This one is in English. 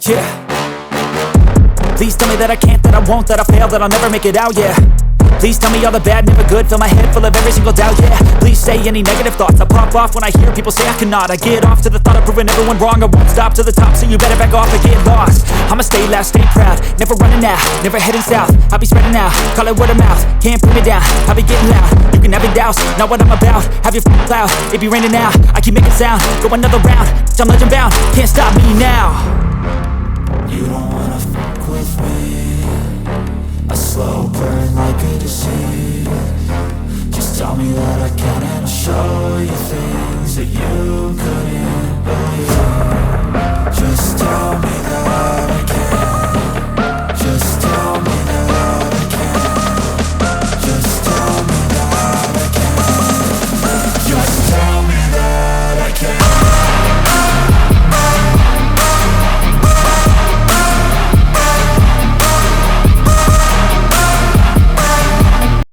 Yeah. Please tell me that I can't, that I won't, that I fail, that I'll never make it out, yeah. Please tell me all the bad, never good, fill my head full of every single doubt, yeah. Please say any negative thoughts, I pop off when I hear people say I cannot. I get off to the thought of proving everyone wrong, I won't stop to the top, so you better back off and get lost. I'ma stay loud, stay proud, never running out, never heading south. I'll be spreading out, call it word of mouth, can't put me down, I'll be getting loud. You can have your doubts, not what I'm about, have your cloud, it be raining now, I keep making sound, go another round, I'm legend bound, can't stop me now. You don't wanna fuck with me, a slow burn like a disease. Just tell me that I can and I'll show you things that you couldn't